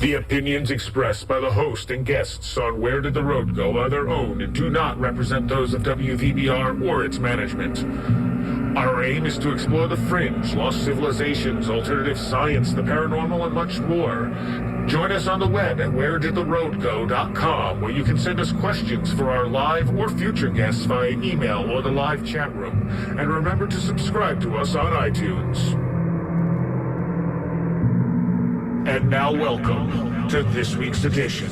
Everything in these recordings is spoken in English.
The opinions expressed by the host and guests on Where Did the Road Go are their own and do not represent those of WVBR or its management. Our aim is to explore the fringe, lost civilizations, alternative science, the paranormal, and much more. Join us on the web at wheredidtheroadgo.com, where you can send us questions for our live or future guests via email or the live chat room. And remember to subscribe to us on iTunes. And now welcome to this week's edition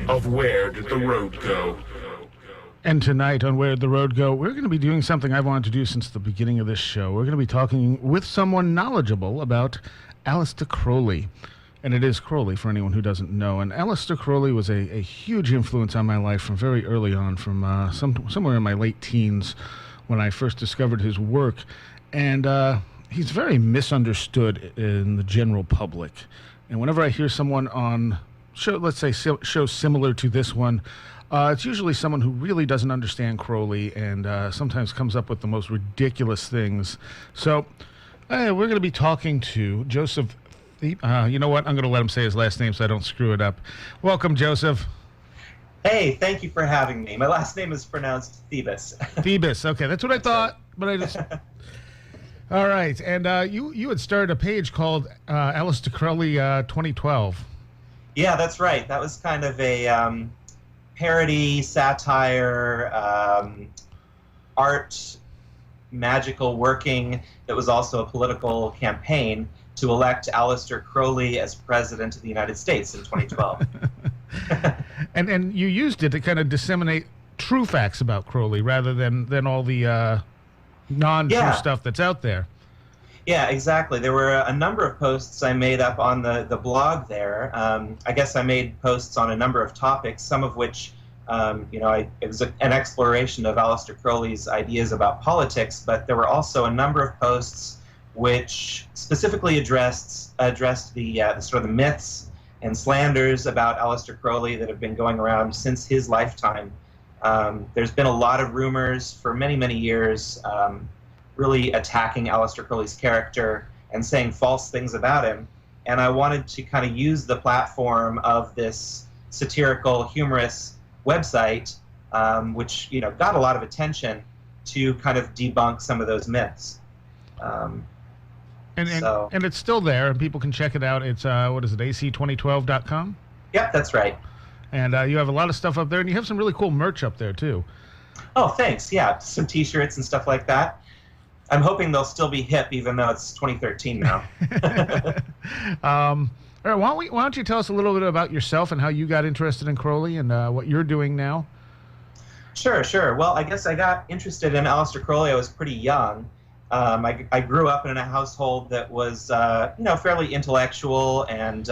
of Where Did the Road Go? And tonight on Where Did the Road Go, we're going to be doing something I've wanted to do since the beginning of this show. We're going to be talking with someone knowledgeable about Aleister Crowley. And it is Crowley, for anyone who doesn't know. And Aleister Crowley was a huge influence on my life from very early on, from somewhere in my late teens when I first discovered his work. And he's very misunderstood in the general public. And whenever I hear someone on show, let's say show similar to this one, it's usually someone who really doesn't understand Crowley and sometimes comes up with the most ridiculous things. So we're going to be talking to Joseph. You know what? I'm going to let him say his last name so I don't screw it up. Welcome, Joseph. Hey, thank you for having me. My last name is pronounced Phoebus. Phoebus. Okay, that's what I thought, but I just... All right, and you had started a page called Aleister Crowley 2012. Yeah, that's right. That was kind of a parody, satire, art, magical working that was also a political campaign to elect Aleister Crowley as president of the United States in 2012. and you used it to kind of disseminate true facts about Crowley rather than all the non-true stuff that's out there. Yeah, exactly. There were a number of posts I made up on the blog there. I guess I made posts on a number of topics, some of which, it was an exploration of Aleister Crowley's ideas about politics, but there were also a number of posts which specifically addressed the sort of the myths and slanders about Aleister Crowley that have been going around since his lifetime. There's been a lot of rumors for many, many years really attacking Aleister Crowley's character and saying false things about him. And I wanted to kind of use the platform of this satirical, humorous website, which got a lot of attention, to kind of debunk some of those myths. And it's still there, and people can check it out. It's, ac2012.com? Yep, that's right. And you have a lot of stuff up there, and you have some really cool merch up there, too. Oh, thanks. Yeah, some T-shirts and stuff like that. I'm hoping they'll still be hip, even though it's 2013 now. All right, why don't you tell us a little bit about yourself and how you got interested in Crowley and what you're doing now? Sure. Well, I guess I got interested in Aleister Crowley. I was pretty young. I grew up in a household that was, fairly intellectual, and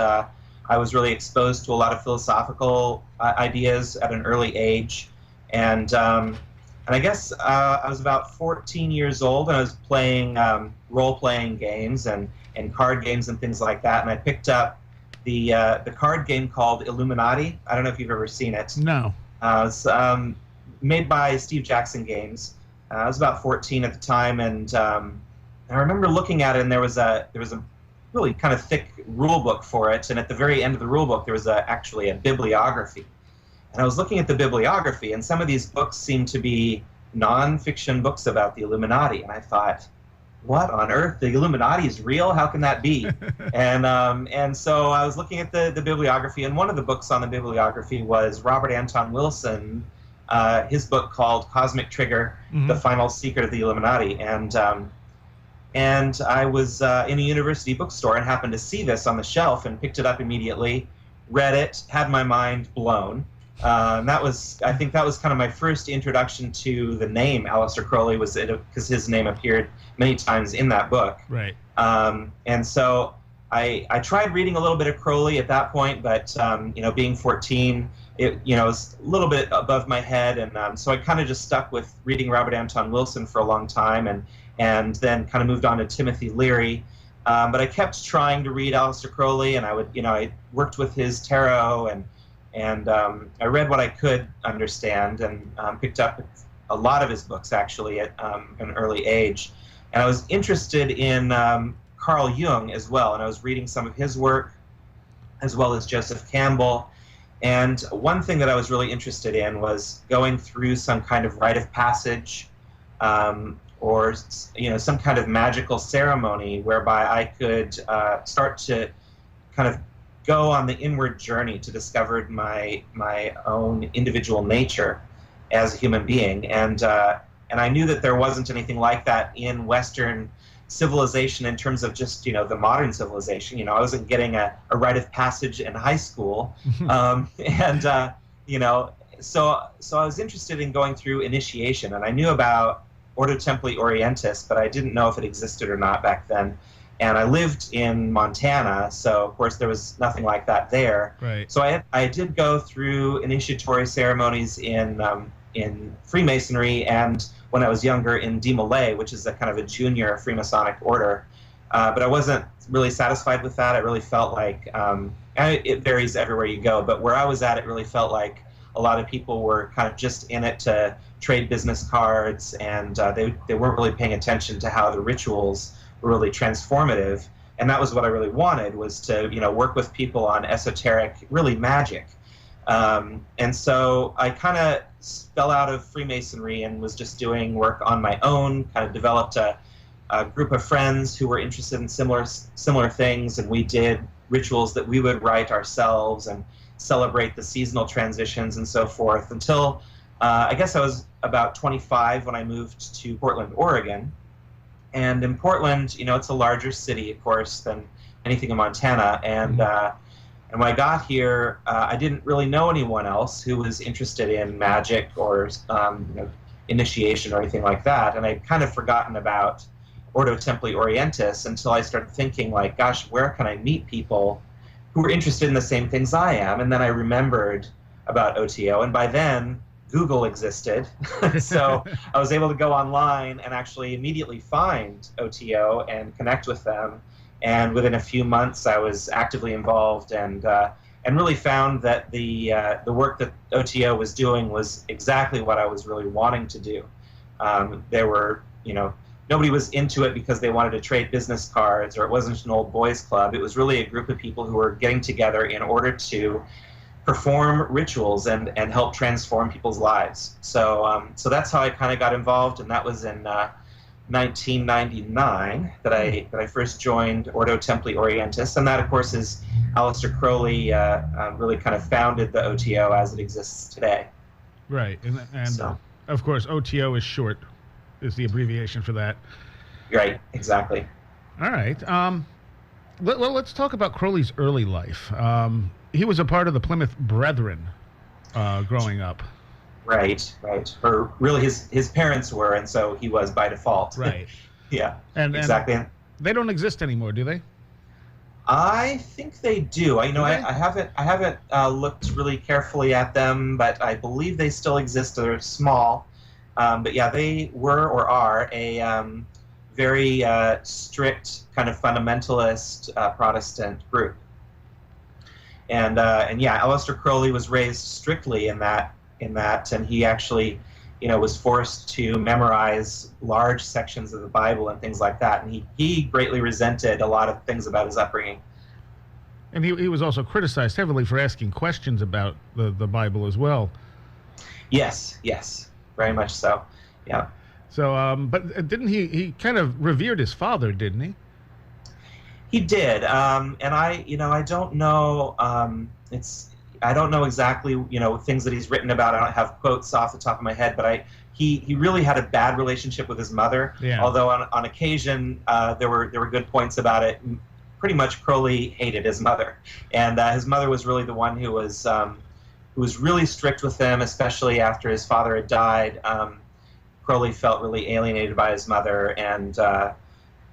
I was really exposed to a lot of philosophical ideas at an early age. And I guess I was about 14 years old, and I was playing role-playing games and card games and things like that. And I picked up the card game called Illuminati. I don't know if you've ever seen it. No. It's made by Steve Jackson Games. I was about 14 at the time, and I remember looking at it, and there was a really kind of thick rule book for it, and at the very end of the rule book there was actually a bibliography. And I was looking at the bibliography, and some of these books seemed to be non-fiction books about the Illuminati, and I thought, what on earth? The Illuminati is real? How can that be? And so I was looking at the bibliography, and one of the books on the bibliography was Robert Anton Wilson, his book called Cosmic Trigger, The Final Secret of the Illuminati. And I was in a university bookstore and happened to see this on the shelf and picked it up immediately, read it, had my mind blown. I think that was kind of my first introduction to the name Aleister Crowley, because his name appeared many times in that book. Right. And so I tried reading a little bit of Crowley at that point, but being 14, it was a little bit above my head, and so I kind of just stuck with reading Robert Anton Wilson for a long time, and then kind of moved on to Timothy Leary. But I kept trying to read Aleister Crowley, and I worked with his tarot, and I read what I could understand, and picked up a lot of his books actually at an early age. And I was interested in Carl Jung as well, and I was reading some of his work. as well as Joseph Campbell. And one thing that I was really interested in was going through some kind of rite of passage, or some kind of magical ceremony whereby I could start to kind of go on the inward journey to discover my own individual nature as a human being. And I knew that there wasn't anything like that in Western civilization in terms of just, the modern civilization. I wasn't getting a rite of passage in high school. So I was interested in going through initiation, and I knew about Ordo Templi Orientis, but I didn't know if it existed or not back then. And I lived in Montana, so of course there was nothing like that there. Right. So I did go through initiatory ceremonies in Freemasonry, and when I was younger in Demolay, which is a kind of a junior Freemasonic order. But I wasn't really satisfied with that. I really felt like, it varies everywhere you go, but where I was at, it really felt like a lot of people were kind of just in it to trade business cards, and they weren't really paying attention to how the rituals were really transformative. And that was what I really wanted, was to work with people on esoteric, really magic. And so I kind of fell out of Freemasonry and was just doing work on my own, kind of developed a group of friends who were interested in similar things, and we did rituals that we would write ourselves and celebrate the seasonal transitions and so forth, until I guess I was about 25 when I moved to Portland, Oregon. And in Portland, it's a larger city, of course, than anything in Montana. And when I got here, I didn't really know anyone else who was interested in magic or initiation or anything like that. And I'd kind of forgotten about Ordo Templi Orientis until I started thinking, like, gosh, where can I meet people who were interested in the same things I am? And then I remembered about OTO, and by then Google existed. So I was able to go online and actually immediately find OTO and connect with them. And within a few months, I was actively involved, and really found that the work that OTO was doing was exactly what I was really wanting to do. There were, nobody was into it because they wanted to trade business cards, or it wasn't an old boys club. It was really a group of people who were getting together in order to perform rituals and help transform people's lives. So that's how I kind of got involved, and that was in 1999 that I first joined Ordo Templi Orientis, and that, of course, is Aleister Crowley really kind of founded the OTO as it exists today. Right, and so, of course, OTO is the abbreviation for that. Right, exactly. All right. Well, let's talk about Crowley's early life. He was a part of the Plymouth Brethren growing up. Right. Or really, his parents were, and so he was by default. Right. Yeah. And exactly. They don't exist anymore, do they? I think they do. I haven't looked really carefully at them, but I believe they still exist. They're small, but yeah, they were or are a very strict kind of fundamentalist Protestant group. And yeah, Aleister Crowley was raised strictly in that, and he actually, was forced to memorize large sections of the Bible and things like that. And he greatly resented a lot of things about his upbringing. And he was also criticized heavily for asking questions about the Bible as well. Yes, very much so. Yeah. So, but didn't he kind of revered his father, didn't he? He did, and I don't know. I don't know exactly, things that he's written about. I don't have quotes off the top of my head, but he really had a bad relationship with his mother. Yeah. Although on occasion there were good points about it. Pretty much Crowley hated his mother, and his mother was really the one who was really strict with him, especially after his father had died. Crowley felt really alienated by his mother, and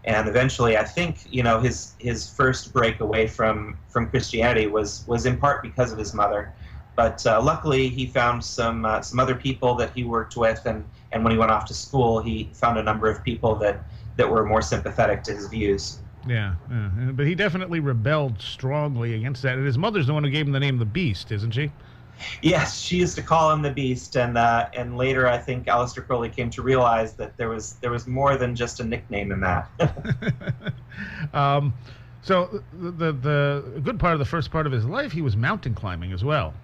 eventually, I think, his first break away from Christianity was in part because of his mother. But luckily, he found some other people that he worked with, and when he went off to school, he found a number of people that were more sympathetic to his views. Yeah, but he definitely rebelled strongly against that. And his mother's the one who gave him the name the Beast, isn't she? Yes, she used to call him the Beast, and later I think Aleister Crowley came to realize that there was more than just a nickname in that. So the good part of the first part of his life, he was mountain climbing as well.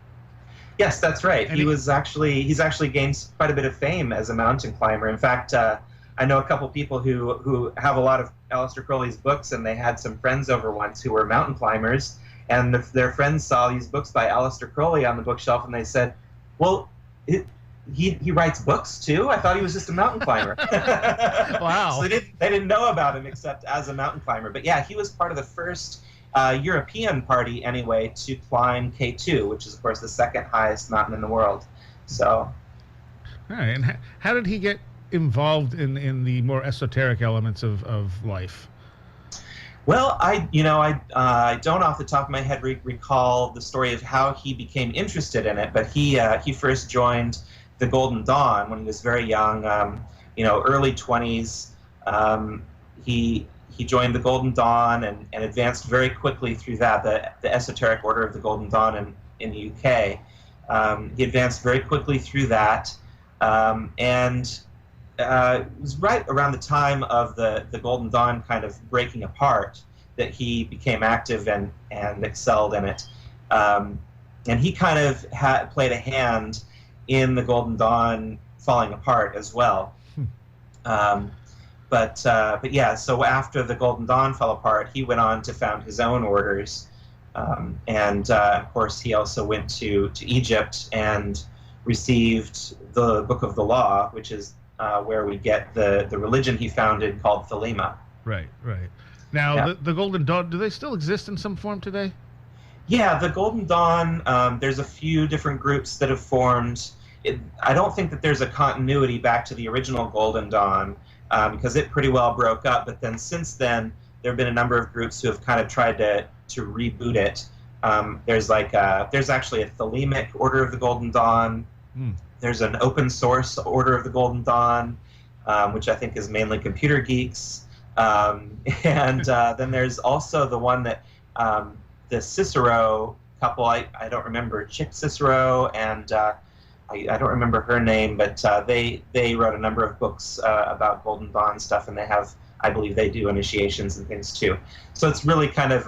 Yes, that's right. And He's actually gained quite a bit of fame as a mountain climber. In fact, I know a couple people who have a lot of Aleister Crowley's books, and they had some friends over once who were mountain climbers, and their friends saw these books by Aleister Crowley on the bookshelf, and they said, "Well, he writes books too? I thought he was just a mountain climber." Wow. So they didn't know about him except as a mountain climber. But yeah, he was part of the first European party anyway to climb K2, which is of course the second highest mountain in the world. So, all right. And how did he get involved in the more esoteric elements of life? Well, I don't off the top of my head recall the story of how he became interested in it, but he first joined the Golden Dawn when he was very young, early 20s. He joined the Golden Dawn and advanced very quickly through that, the Esoteric Order of the Golden Dawn in the UK. He advanced very quickly through that, and it was right around the time of the Golden Dawn kind of breaking apart that he became active and excelled in it. And he kind of played a hand in the Golden Dawn falling apart as well. But yeah, so after the Golden Dawn fell apart, he went on to found his own orders. Of course, he also went to Egypt and received the Book of the Law, which is where we get the religion he founded called Thelema. Right. Now, Yeah. the Golden Dawn, do they still exist in some form today? Yeah, the Golden Dawn, there's a few different groups that have formed. I don't think that there's a continuity back to the original Golden Dawn, because it pretty well broke up, but then since then, there have been a number of groups who have kind of tried to reboot it. There's actually a Thelemic Order of the Golden Dawn. There's an open source Order of the Golden Dawn, which I think is mainly computer geeks. Then there's also the one that the Cicero couple, I don't remember, Chick Cicero, and I don't remember her name, but they wrote a number of books about Golden Dawn stuff, and I believe they do initiations and things too. So it's really kind of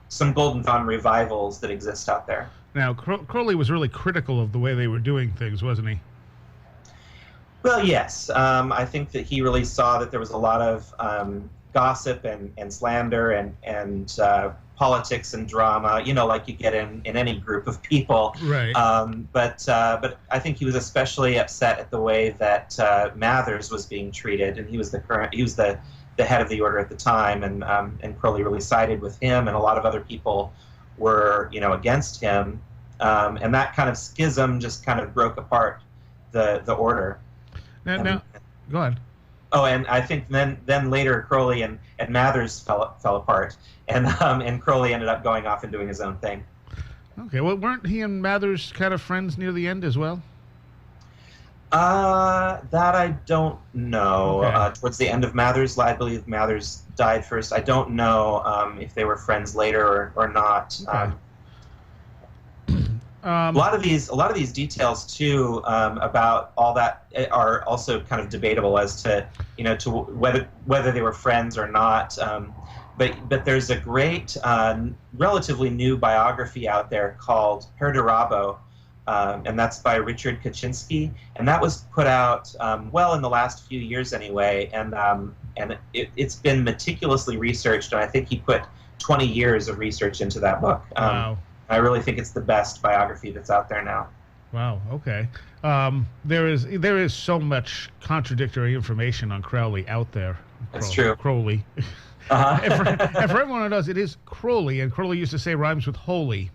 some Golden Dawn revivals that exist out there. Now, Crowley was really critical of the way they were doing things, wasn't he? Well, yes. I think that he really saw that there was a lot of gossip and slander and politics and drama, like you get in any group of people. Right. But I think he was especially upset at the way that Mathers was being treated, and he was the head of the order at the time, and Crowley really sided with him, and a lot of other people were against him, and that kind of schism just kind of broke apart the order. Now, go ahead. Oh, and I think then later Crowley and Mathers fell apart, and Crowley ended up going off and doing his own thing. Okay, well, weren't he and Mathers kind of friends near the end as well? That I don't know. Okay. Towards the end of Mathers, I believe Mathers died first. I don't know if they were friends later or not. Okay. A lot of these details too about all that are also kind of debatable as to to whether they were friends or not. But there's a great relatively new biography out there called Perdurabo, and that's by Richard Kaczynski, and that was put out in the last few years anyway, and it's been meticulously researched, and I think he put 20 years of research into that book. Wow. I really think it's the best biography that's out there now. Wow. Okay. There is so much contradictory information on Crowley out there. That's true. Crowley. Uh-huh. and for everyone who knows, it is Crowley, and Crowley used to say rhymes with holy.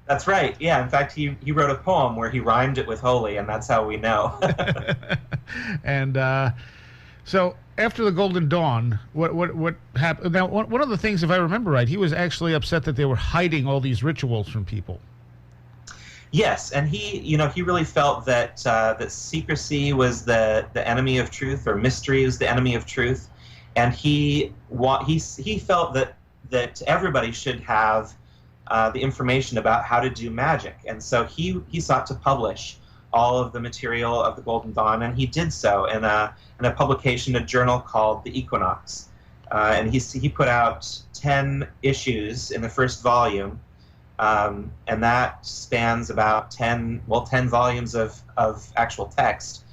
That's right. Yeah. In fact, he wrote a poem where he rhymed it with holy, and that's how we know. And so after the Golden Dawn, what happened? Now, one of the things, if I remember right, he was actually upset that they were hiding all these rituals from people. Yes, and he really felt that that secrecy was the enemy of truth, or mystery was the enemy of truth, and he felt that everybody should have the information about how to do magic, and so he sought to publish all of the material of the Golden Dawn, and he did so in a publication, a journal called The Equinox. and he put out 10 issues in the first volume, and that spans about 10 volumes of actual text,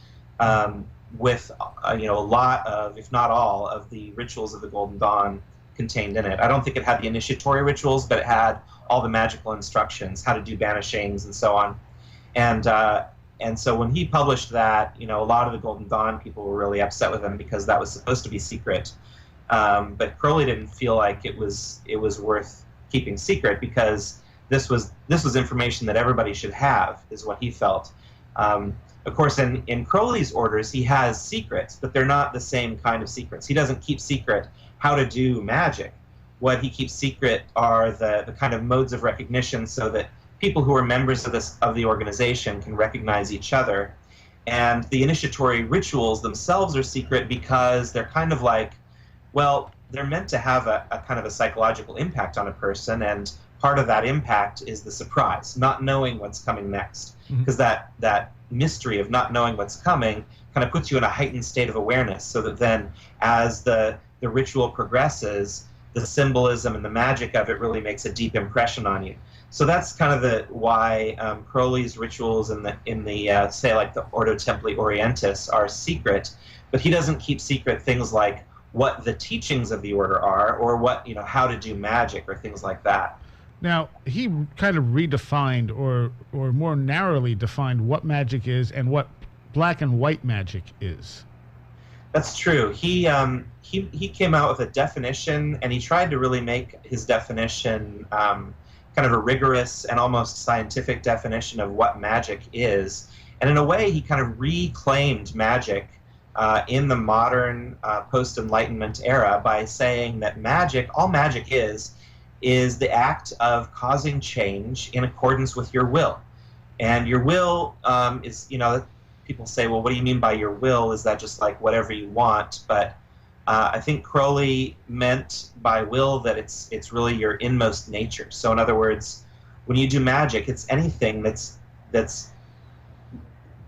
with a lot of, if not all, of the rituals of the Golden Dawn contained in it. I don't think it had the initiatory rituals, but it had all the magical instructions, how to do banishings and so on. And so when he published that, a lot of the Golden Dawn people were really upset with him because that was supposed to be secret. But Crowley didn't feel like it was worth keeping secret because this was information that everybody should have, is what he felt. Of course, in Crowley's orders, he has secrets, but they're not the same kind of secrets. He doesn't keep secret how to do magic. What he keeps secret are the kind of modes of recognition so that people who are members of the organization can recognize each other. And the initiatory rituals themselves are secret because they're kind of like, well, they're meant to have a kind of a psychological impact on a person, and part of that impact is the surprise, not knowing what's coming next. Because that mystery of not knowing what's coming kind of puts you in a heightened state of awareness, so that then as the ritual progresses, the symbolism and the magic of it really makes a deep impression on you. So that's kind of why Crowley's rituals in the say like the Ordo Templi Orientis are secret, but he doesn't keep secret things like what the teachings of the order are, or what how to do magic or things like that. Now, he kind of redefined or more narrowly defined what magic is and what black and white magic is. That's true. He came out with a definition, and he tried to really make his definition kind of a rigorous and almost scientific definition of what magic is. And in a way, he kind of reclaimed magic in the modern post-Enlightenment era by saying that all magic is the act of causing change in accordance with your will. And your will is, people say, well, what do you mean by your will? Is that just like whatever you want? But I think Crowley meant by will that it's really your inmost nature. So in other words, when you do magic, it's anything that's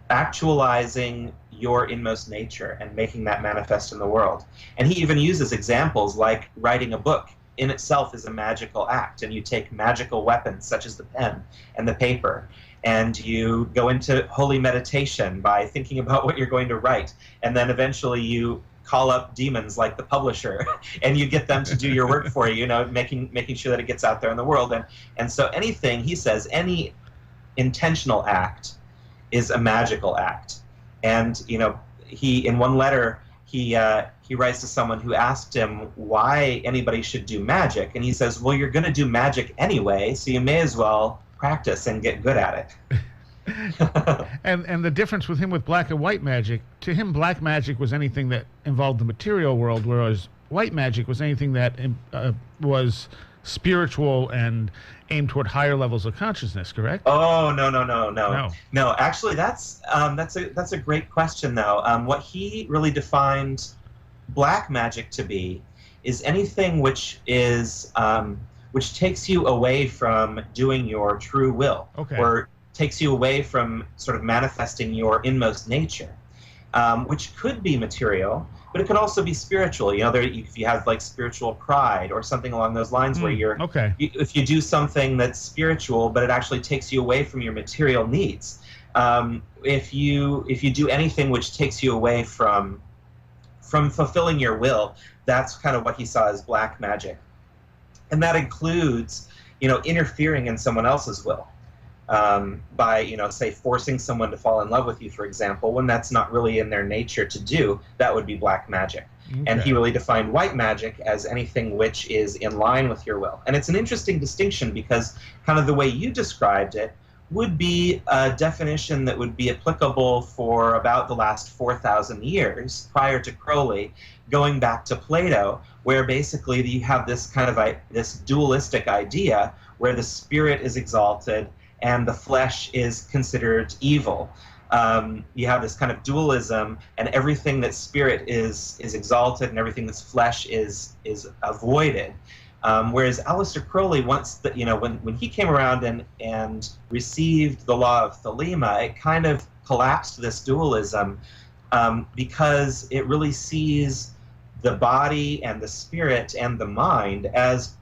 actualizing your inmost nature and making that manifest in the world. And he even uses examples like writing a book in itself is a magical act, and you take magical weapons such as the pen and the paper, and you go into holy meditation by thinking about what you're going to write, and then eventually you call up demons like the publisher and you get them to do your work for you, making sure that it gets out there in the world. And so anything, he says, any intentional act is a magical act. And he, in one letter, he writes to someone who asked him why anybody should do magic, and he says, well, you're going to do magic anyway, so you may as well practice and get good at it. And the difference with him with black and white magic, to him black magic was anything that involved the material world, whereas white magic was anything that was spiritual and aimed toward higher levels of consciousness, correct? Oh, no. Actually, that's a great question, though. What he really defined black magic to be is anything which takes you away from doing your true will, or takes you away from sort of manifesting your inmost nature, which could be material, but it could also be spiritual. If you have like spiritual pride or something along those lines, where if you do something that's spiritual, but it actually takes you away from your material needs. If you do anything which takes you away from fulfilling your will, that's kind of what he saw as black magic, and that includes interfering in someone else's will. By, say, forcing someone to fall in love with you, for example, when that's not really in their nature to do, that would be black magic. Okay. And he really defined white magic as anything which is in line with your will. And it's an interesting distinction because kind of the way you described it would be a definition that would be applicable for about the last 4,000 years prior to Crowley, going back to Plato, where basically you have this kind of this dualistic idea where the spirit is exalted and the flesh is considered evil. You have this kind of dualism, and everything that's spirit is exalted, and everything that's flesh is avoided. Whereas Aleister Crowley, once when he came around and received the law of Thelema, it kind of collapsed this dualism because it really sees the body and the spirit and the mind as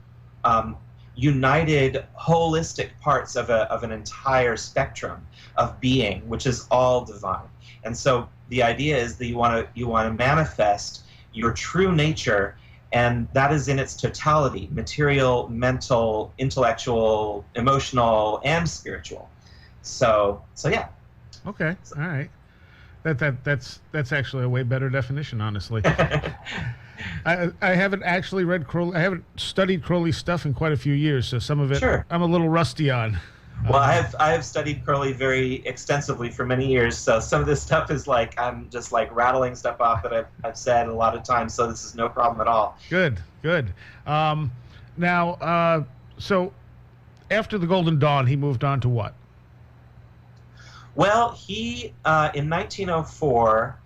united, holistic parts of an entire spectrum of being, which is all divine. And so the idea is that you want to manifest your true nature, and that is in its totality: material, mental, intellectual, emotional, and spiritual. So yeah. Okay, all right. That's actually a way better definition, honestly. I haven't actually read Crowley. I haven't studied Crowley's stuff in quite a few years, so some of it Sure. I'm a little rusty on. Well, I have studied Crowley very extensively for many years, so some of this stuff is like I'm just like rattling stuff off that I've said a lot of times, so this is no problem at all. Good. Now, so after the Golden Dawn, he moved on to what? Well, he in 1904,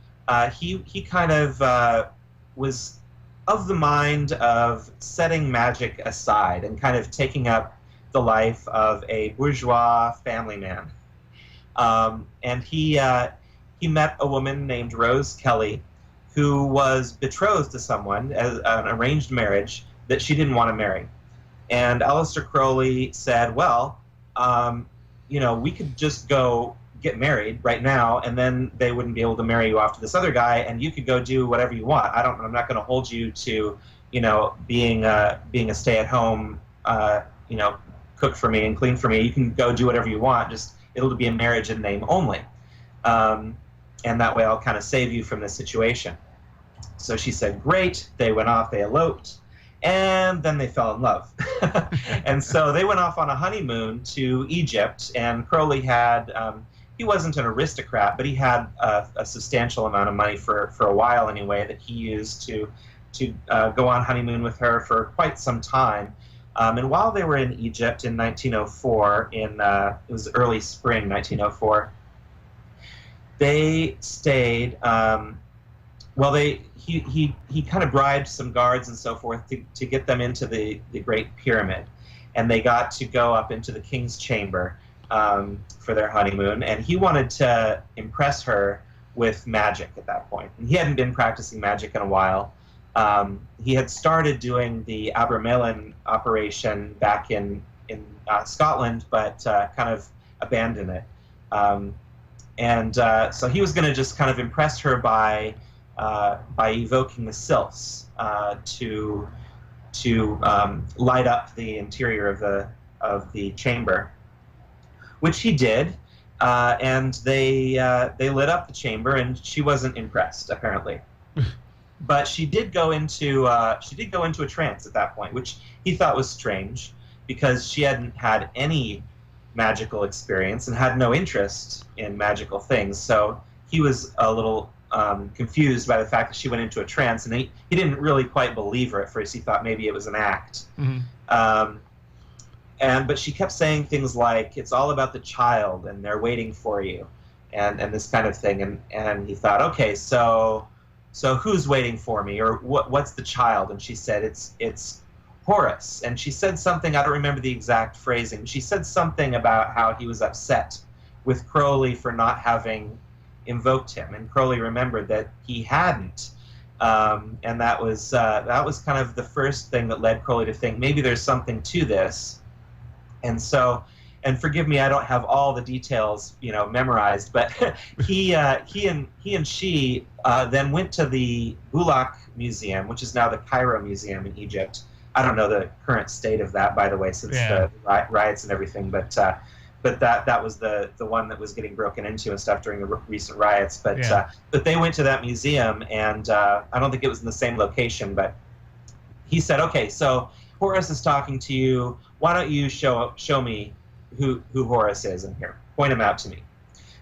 he kind of was of the mind of setting magic aside and kind of taking up the life of a bourgeois family man. And he met a woman named Rose Kelly, who was betrothed to someone as an arranged marriage that she didn't want to marry. And Aleister Crowley said, well, we could just go get married right now, and then they wouldn't be able to marry you off to this other guy, and you could go do whatever you want. I'm not going to hold you to, being a stay-at-home, cook for me and clean for me. You can go do whatever you want. Just it'll be a marriage in name only, and that way I'll kind of save you from this situation. So she said, great. They went off. They eloped. And then they fell in love. And so they went off on a honeymoon to Egypt, and Crowley had, he wasn't an aristocrat, but he had a substantial amount of money for a while anyway that he used to go on honeymoon with her for quite some time. And while they were in Egypt in 1904, it was early spring 1904, they stayed, he kind of bribed some guards and so forth to get them into the Great Pyramid. And they got to go up into the king's chamber for their honeymoon. And he wanted to impress her with magic at that point. And he hadn't been practicing magic in a while. He had started doing the Abermellon operation back in Scotland, but kind of abandoned it. So he was going to just kind of impress her by evoking the sylphs to light up the interior of the chamber, which he did, and they lit up the chamber, and she wasn't impressed apparently. But she did go into a trance at that point, which he thought was strange because she hadn't had any magical experience and had no interest in magical things. So he was a little confused by the fact that she went into a trance, and he didn't really quite believe her at first. He thought maybe it was an act. Mm-hmm. But she kept saying things like, it's all about the child, and they're waiting for you, and this kind of thing. And he thought, okay, so who's waiting for me, or what's the child? And she said, it's Horus. And she said something, I don't remember the exact phrasing. She said something about how he was upset with Crowley for not having invoked him, and Crowley remembered that he hadn't, and that was kind of the first thing that led Crowley to think maybe there's something to this. And so, and forgive me, I don't have all the details memorized, but he and she then went to the Bulaq Museum, which is now the Cairo Museum in Egypt. I don't know the current state of that, by the way, since the riots and everything, but that was the one that was getting broken into and stuff during the recent riots. But they went to that museum, and I don't think it was in the same location, but he said, okay, so Horus is talking to you. Why don't you show me who Horus is in here? Point him out to me.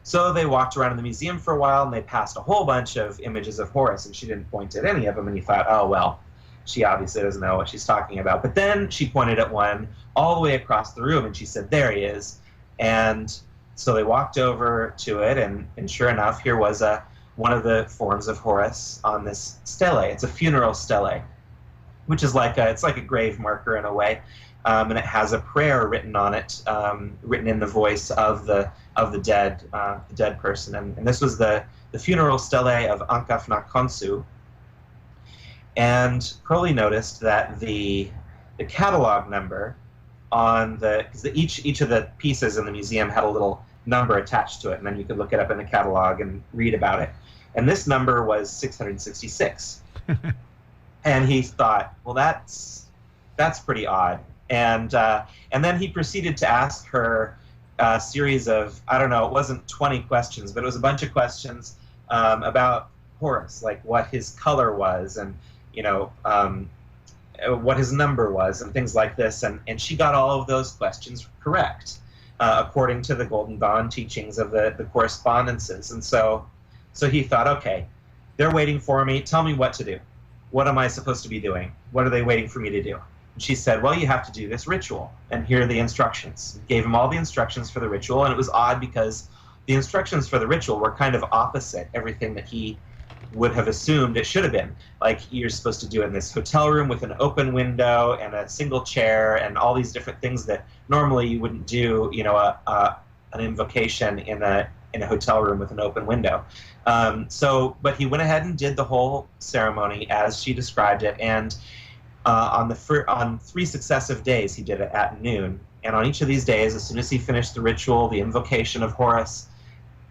So they walked around in the museum for a while, and they passed a whole bunch of images of Horus, and she didn't point at any of them, and he thought, oh, well, she obviously doesn't know what she's talking about. But then she pointed at one all the way across the room, and she said, there he is. And so they walked over to it, and sure enough, here was one of the forms of Horus on this stele. It's a funeral stele, which is it's like a grave marker in a way, and it has a prayer written on it, written in the voice of the dead person. And this was the funeral stele of Ankafna Khonsu. And Crowley noticed that the catalog number on because each of the pieces in the museum had a little number attached to it, and then you could look it up in the catalog and read about it. And this number was 666. And he thought, well, that's pretty odd. And then he proceeded to ask her a series of, I don't know, it wasn't 20 questions, but it was a bunch of questions about Horus, like what his color was, and what his number was, and things like this. And she got all of those questions correct, according to the Golden Dawn teachings of the correspondences. And so he thought, okay, they're waiting for me. Tell me what to do. What am I supposed to be doing? What are they waiting for me to do? And she said, well, you have to do this ritual, and here are the instructions. Gave him all the instructions for the ritual, and it was odd because the instructions for the ritual were kind of opposite everything that he would have assumed it should have been. Like, you're supposed to do it in this hotel room with an open window and a single chair and all these different things that normally you wouldn't do, an invocation in a hotel room with an open window. But he went ahead and did the whole ceremony as she described it, and on 3 successive days he did it at noon. And on each of these days, as soon as he finished the ritual, the invocation of Horus,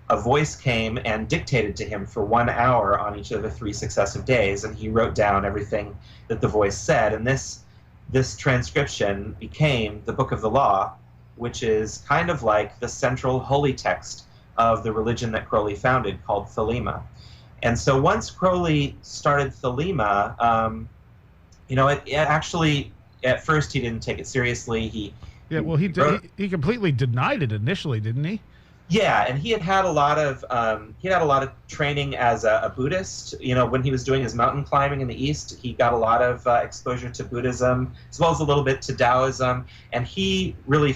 a voice came and dictated to him for 1 hour on each of the 3 successive days, and he wrote down everything that the voice said. And this transcription became the Book of the Law, which is kind of like the central holy text of the religion that Crowley founded, called Thelema. And so once Crowley started Thelema, it actually, at first he didn't take it seriously. He completely denied it initially, didn't he? Yeah, and he had a lot of training as a Buddhist. When he was doing his mountain climbing in the East, he got a lot of exposure to Buddhism, as well as a little bit to Taoism, and he really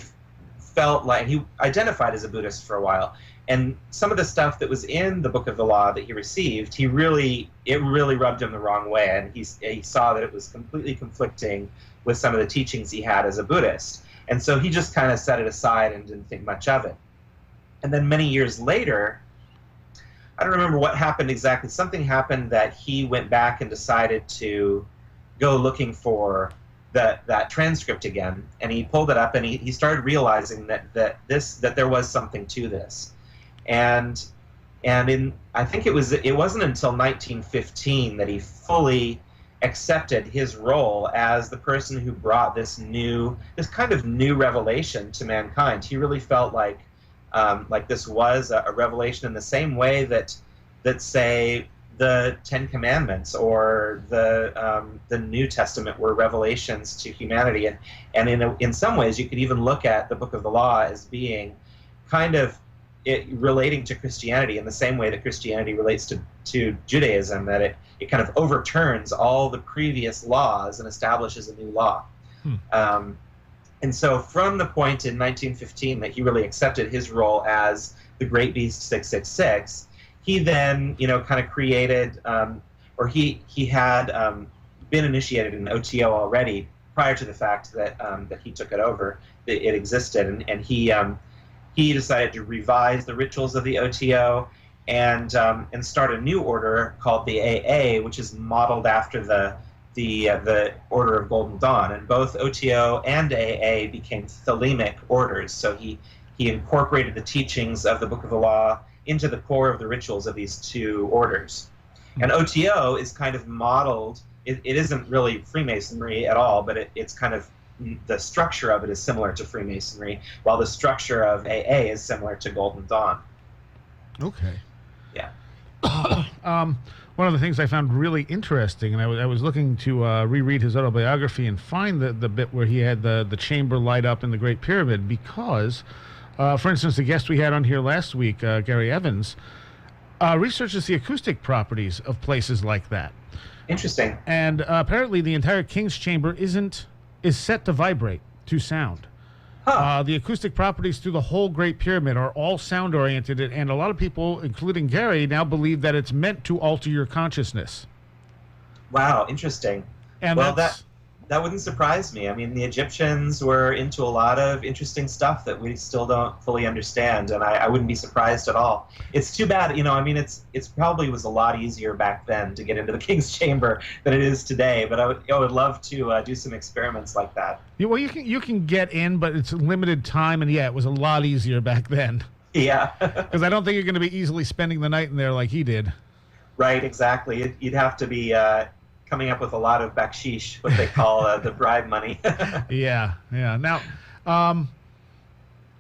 felt like he identified as a Buddhist for a while. And some of the stuff that was in the Book of the Law that he received, it really rubbed him the wrong way, and he saw that it was completely conflicting with some of the teachings he had as a Buddhist. And so he just kind of set it aside and didn't think much of it. And then many years later, I don't remember what happened exactly. Something happened that he went back and decided to go looking for that transcript again. And he pulled it up, and he started realizing that there was something to this. And I think it wasn't until 1915 that he fully accepted his role as the person who brought this kind of new revelation to mankind. He really felt like this was a revelation in the same way that say the Ten Commandments or the New Testament were revelations to humanity, and in some ways you could even look at the Book of the Law as being kind of relating to Christianity in the same way that Christianity relates to Judaism, that it kind of overturns all the previous laws and establishes a new law. And so from the point in 1915 that he really accepted his role as the Great Beast 666, he then, kind of created, or he had been initiated in OTO already prior to the fact that he took it over. It existed, and he decided to revise the rituals of the OTO and start a new order called the AA, which is modeled after the Order of Golden Dawn. And both OTO and AA became Thelemic orders. So he incorporated the teachings of the Book of the Law into the core of the rituals of these 2 orders. And OTO is kind of modeled, it isn't really Freemasonry at all, but it's kind of, the structure of it is similar to Freemasonry, while the structure of AA is similar to Golden Dawn. Okay. Yeah. One of the things I found really interesting, and I was looking to reread his autobiography and find the bit where he had the chamber light up in the Great Pyramid, because, for instance, the guest we had on here last week, Gary Evans, researches the acoustic properties of places like that. Interesting. And apparently the entire King's Chamber is set to vibrate to sound. The acoustic properties through the whole Great Pyramid are all sound-oriented, and a lot of people, including Gary, now believe that it's meant to alter your consciousness. Wow, interesting. And that wouldn't surprise me. I mean, the Egyptians were into a lot of interesting stuff that we still don't fully understand, and I wouldn't be surprised at all. It's too bad, I mean, it's probably was a lot easier back then to get into the king's chamber than it is today. But I would love to do some experiments like that. Yeah, well, you can get in, but it's limited time, and it was a lot easier back then. Yeah. Because I don't think you're going to be easily spending the night in there like he did. Right, exactly. You'd have to be coming up with a lot of baksheesh, what they call the bribe money. Yeah. Now,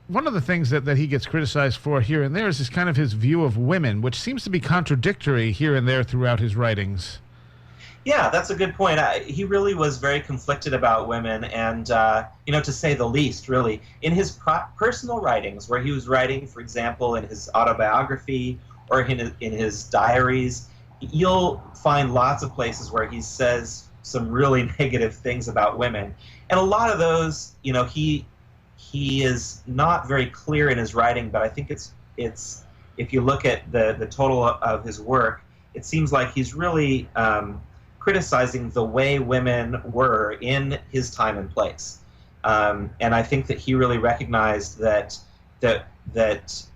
one of the things that he gets criticized for here and there is this kind of his view of women, which seems to be contradictory here and there throughout his writings. Yeah, that's a good point. He really was very conflicted about women, and to say the least, really. In his personal writings, where he was writing, for example, in his autobiography or in his diaries, you'll find lots of places where he says some really negative things about women. And a lot of those, he is not very clear in his writing, but I think it's if you look at the total of his work, it seems like he's really criticizing the way women were in his time and place. And I think that he really recognized that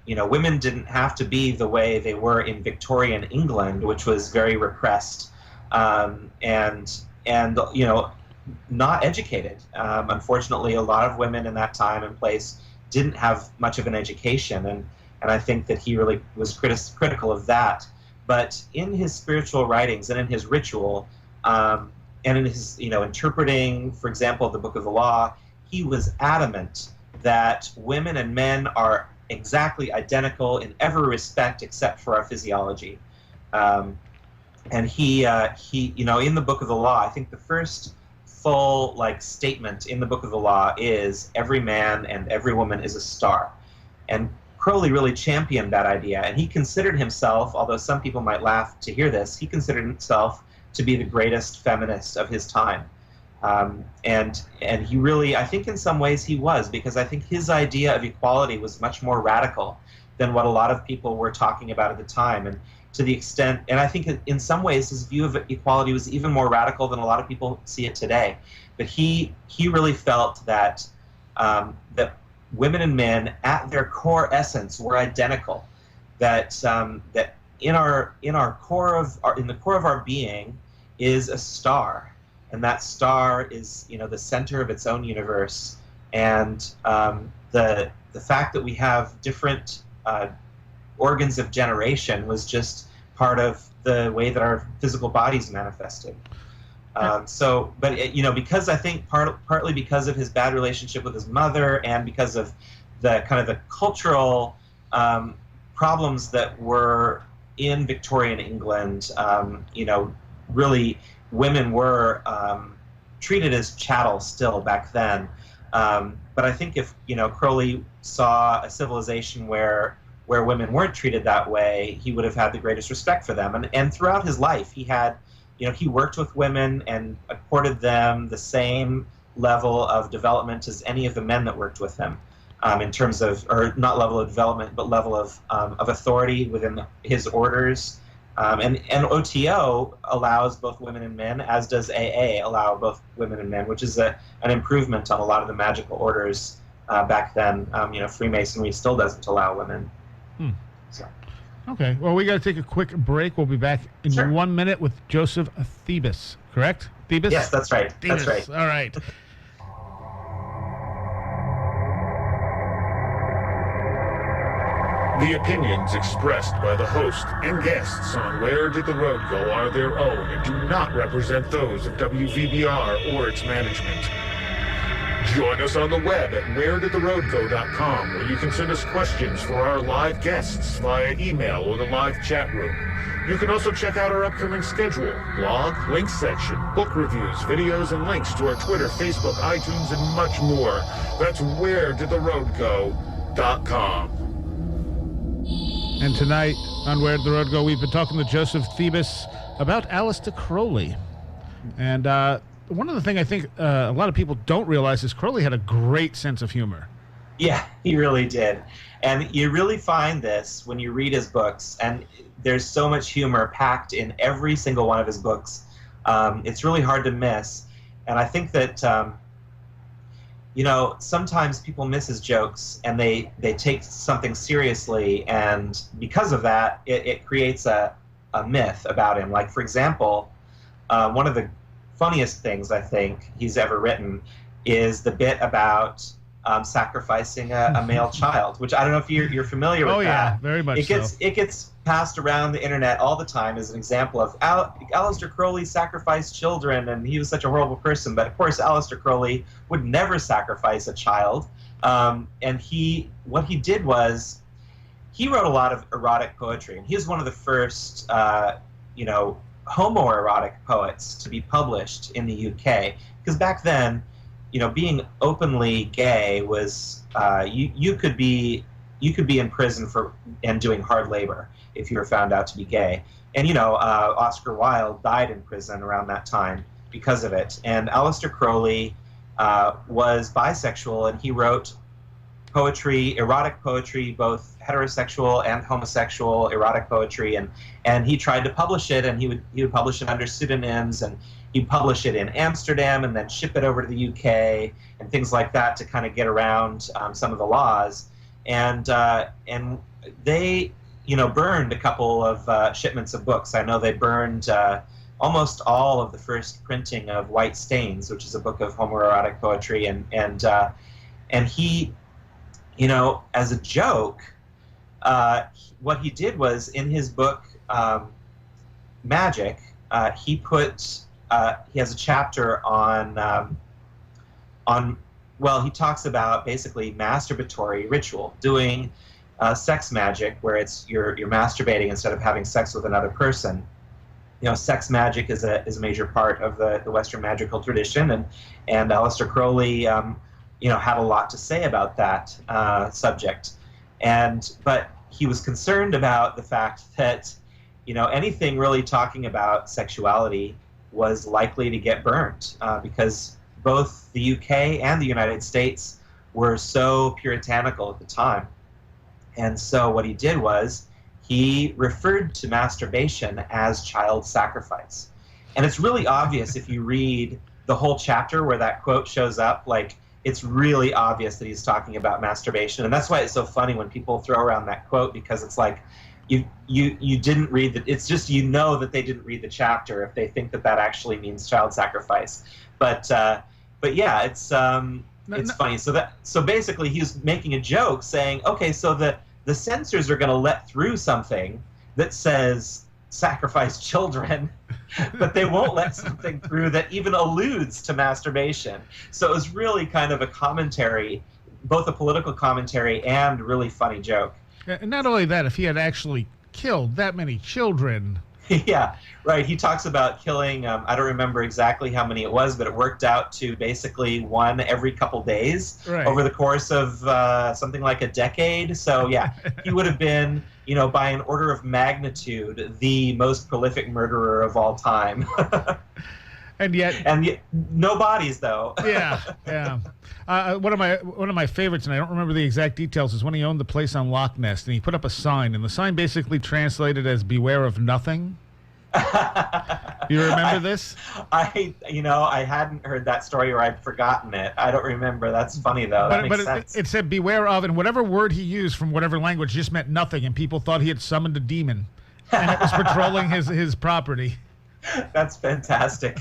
women didn't have to be the way they were in Victorian England, which was very repressed, and not educated. Unfortunately, a lot of women in that time and place didn't have much of an education, and I think that he really was critical of that. But in his spiritual writings and in his ritual, and in his interpreting, for example, the Book of the Law, he was adamant that women and men are exactly identical in every respect except for our physiology. And he in the Book of the Law, I think the first full statement in the Book of the Law is every man and every woman is a star. And Crowley really championed that idea, and he considered himself, although some people might laugh to hear this, he considered himself to be the greatest feminist of his time. And he really, I think in some ways he was, because I think his idea of equality was much more radical than what a lot of people were talking about at the time. And to the extent, and I think in some ways his view of equality was even more radical than a lot of people see it today. But he really felt that that women and men at their core essence were identical. That that in the core of our being is a star, and that star is the center of its own universe. And the fact that we have different organs of generation was just part of the way that our physical bodies manifested. Because I think partly because of his bad relationship with his mother, and because of the kind of the cultural problems that were in Victorian England, really women were treated as chattel still back then. But I think if Crowley saw a civilization where women weren't treated that way, he would have had the greatest respect for them. And throughout his life, he had, he worked with women and accorded them the same level of development as any of the men that worked with him, in terms of, or not level of development, but level of authority within his orders. And OTO allows both women and men, as does AA allow both women and men, which is an improvement on a lot of the magical orders back then. Freemasonry still doesn't allow women. So. Okay, well, we got to take a quick break. We'll be back in 1 minute with Joseph Phoebus, correct? Phoebus? Yes, that's right. Phoebus. That's right. All right. The opinions expressed by the host and guests on Where Did the Road Go are their own and do not represent those of WVBR or its management. Join us on the web at wheredidtheroadgo.com, where you can send us questions for our live guests via email or the live chat room. You can also check out our upcoming schedule, blog, links section, book reviews, videos, and links to our Twitter, Facebook, iTunes, and much more. That's wheredidtheroadgo.com. And tonight on Where Did the Road Go, we've been talking to Joseph Phoebus about Aleister Crowley. And one of the things I think a lot of people don't realize is Crowley had a great sense of humor. Yeah, he really did. And you really find this when you read his books, and there's so much humor packed in every single one of his books. It's really hard to miss. And I think that sometimes people miss his jokes and they take something seriously, and because of that, it creates a myth about him. Like, for example, one of the funniest things I think he's ever written is the bit about sacrificing a male child, which I don't know if you're familiar with that. Oh, yeah, very much so. It gets passed around the internet all the time as an example of Aleister Crowley sacrificed children, and he was such a horrible person. But of course, Aleister Crowley would never sacrifice a child. And what he did was he wrote a lot of erotic poetry, and he was one of the first, homoerotic poets to be published in the UK. Because back then, being openly gay was you could be in prison and doing hard labor if you were found out to be gay. And Oscar Wilde died in prison around that time because of it. And Aleister Crowley was bisexual, and he wrote poetry, erotic poetry, both heterosexual and homosexual erotic poetry, and he tried to publish it, and he would publish it under pseudonyms, and he'd publish it in Amsterdam and then ship it over to the UK and things like that to kind of get around some of the laws. And they burned a couple of shipments of books. I know they burned almost all of the first printing of White Stains, which is a book of homoerotic poetry, and he, as a joke, what he did was in his book Magic, he has a chapter on he talks about basically masturbatory ritual, doing sex magic, where it's you're masturbating instead of having sex with another person. Sex magic is a major part of the Western magical tradition, and Aleister Crowley had a lot to say about that subject, but he was concerned about the fact that anything really talking about sexuality was likely to get burnt because both the UK and the United States were so puritanical at the time. And so what he did was he referred to masturbation as child sacrifice. And it's really obvious if you read the whole chapter where that quote shows up, like, it's really obvious that he's talking about masturbation. And that's why it's so funny when people throw around that quote, because it's like, you didn't read that. It's just that they didn't read the chapter if they think that actually means child sacrifice. But yeah, it's funny. So basically, he was making a joke saying, okay, so the censors are going to let through something that says sacrifice children, but they won't let something through that even alludes to masturbation. So it was really kind of a commentary, both a political commentary and really funny joke. And not only that, if he had actually killed that many children. Yeah, right. He talks about killing, I don't remember exactly how many it was, but it worked out to basically one every couple days over the course of something like a decade. So, yeah, he would have been, by an order of magnitude, the most prolific murderer of all time. And no bodies, though. Yeah. One of my favorites, and I don't remember the exact details, is when he owned the place on Loch Ness, and he put up a sign, and the sign basically translated as "Beware of nothing." You remember this? I hadn't heard that story, or I'd forgotten it. I don't remember. That's funny though. That makes sense. It said "Beware of," and whatever word he used from whatever language just meant nothing, and people thought he had summoned a demon, and it was patrolling his property. That's fantastic.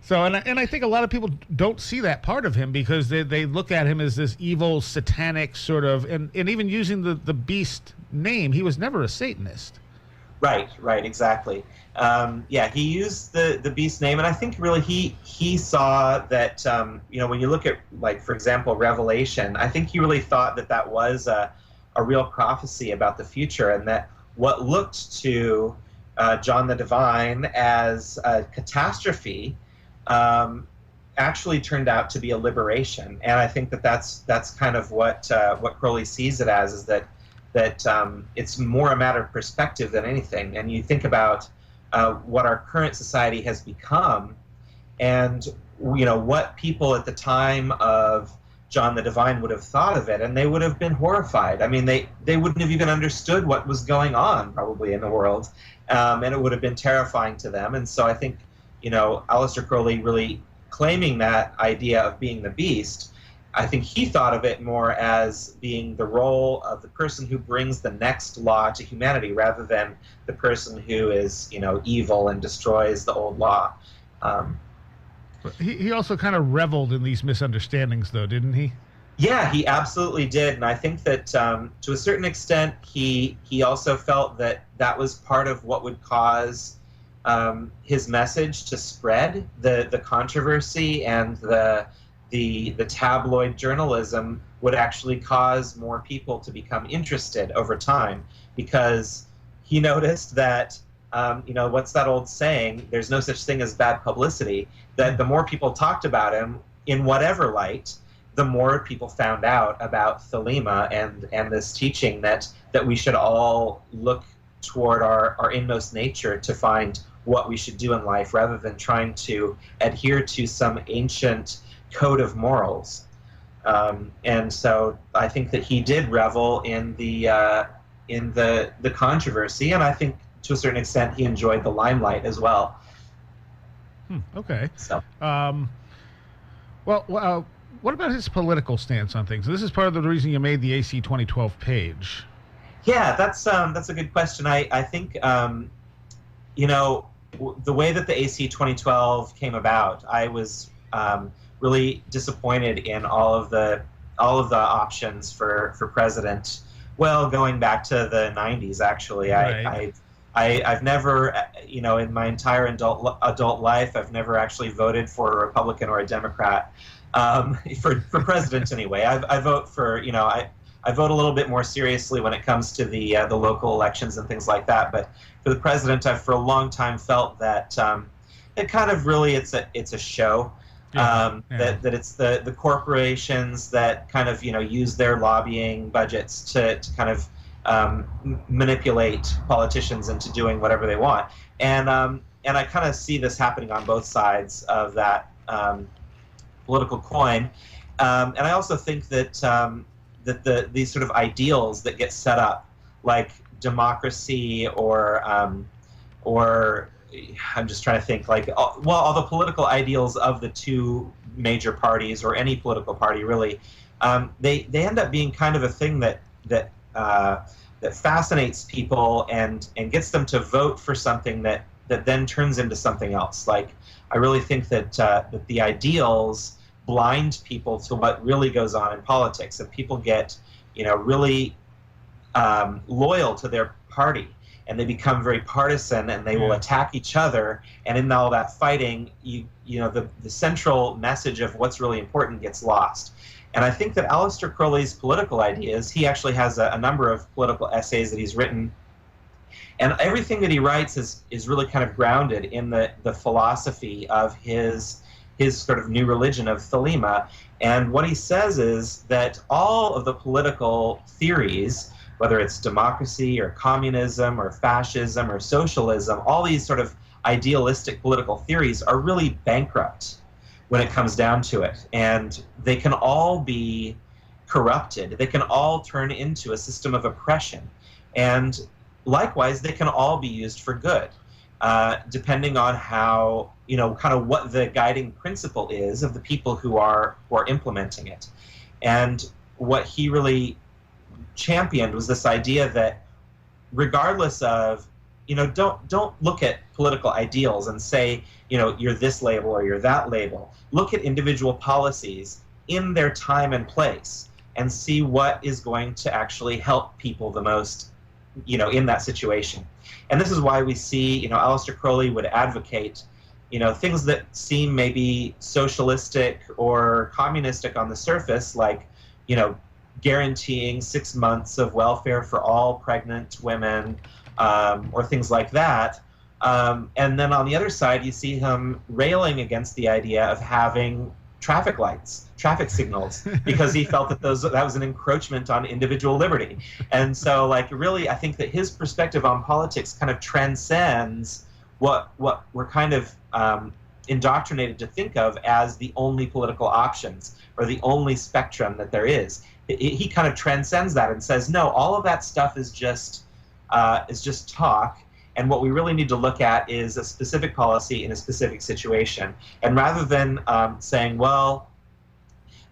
So, and I think a lot of people don't see that part of him because they look at him as this evil, satanic sort of, and even using the beast name, he was never a Satanist. Right, exactly. He used the beast name, and I think really he saw that, when you look at, like, for example, Revelation, I think he really thought that was a real prophecy about the future, and that what looked to John the Divine as a catastrophe actually turned out to be a liberation. And I think that's kind of what Crowley sees it as, is that it's more a matter of perspective than anything. And you think about what our current society has become, and what people at the time of John the Divine would have thought of it, and they would have been horrified. I mean, they wouldn't have even understood what was going on probably in the world, and it would have been terrifying to them. And so I think Aleister Crowley really claiming that idea of being the beast, I think he thought of it more as being the role of the person who brings the next law to humanity, rather than the person who is, evil and destroys the old law. He also kind of reveled in these misunderstandings, though, didn't he? Yeah, he absolutely did, and I think that to a certain extent, he also felt that was part of what would cause his message to spread. The controversy and the tabloid journalism would actually cause more people to become interested over time, because he noticed that what's that old saying? There's no such thing as bad publicity. That the more people talked about him in whatever light, the more people found out about Thelema and this teaching that we should all look toward our inmost nature to find what we should do in life, rather than trying to adhere to some ancient code of morals. And so I think that he did revel in the controversy, and I think to a certain extent he enjoyed the limelight as well. Okay. So. What about his political stance on things? This is part of the reason you made the AC 2012 page. Yeah, that's a good question. I think the way that the AC 2012 came about, I was really disappointed in all of the options for president. Well, going back to the 90s, actually, right. I've never, in my entire adult life, I've never actually voted for a Republican or a Democrat. For president anyway. I vote for, I vote a little bit more seriously when it comes to the local elections and things like that. But for the president, I've for a long time felt that it kind of really it's a show. That it's the corporations that kind of use their lobbying budgets to kind of manipulate politicians into doing whatever they want. And I kind of see this happening on both sides of that political coin, and I also think that these sort of ideals that get set up, like democracy or I'm just trying to think, like all the political ideals of the two major parties, or any political party really, they end up being kind of a thing that fascinates people and gets them to vote for something that then turns into something else. Like, I really think that the ideals blind people to what really goes on in politics, and people get, really loyal to their party, and they become very partisan, and they will attack each other. And in all that fighting, the central message of what's really important gets lost. And I think that Aleister Crowley's political ideas, he actually has a number of political essays that he's written, and everything that he writes is really kind of grounded in the philosophy of his sort of new religion of Thelema. And what he says is that all of the political theories, whether it's democracy or communism or fascism or socialism, all these sort of idealistic political theories are really bankrupt when it comes down to it. And they can all be corrupted. They can all turn into a system of oppression. And likewise, they can all be used for good, depending on how, kind of what the guiding principle is of the people who are implementing it. And what he really championed was this idea that regardless of, don't look at political ideals and say, you're this label or you're that label. Look at individual policies in their time and place and see what is going to actually help people the most, in that situation. And this is why we see, Aleister Crowley would advocate, things that seem maybe socialistic or communistic on the surface, like, guaranteeing 6 months of welfare for all pregnant women, or things like that. And then on the other side, you see him railing against the idea of having traffic lights, traffic signals, because he felt that that was an encroachment on individual liberty. And so, like, really, I think that his perspective on politics kind of transcends what we're kind of indoctrinated to think of as the only political options or the only spectrum that there is. He kind of transcends that and says, no, all of that stuff is just talk, And what we really need to look at is a specific policy in a specific situation. And rather than saying, well,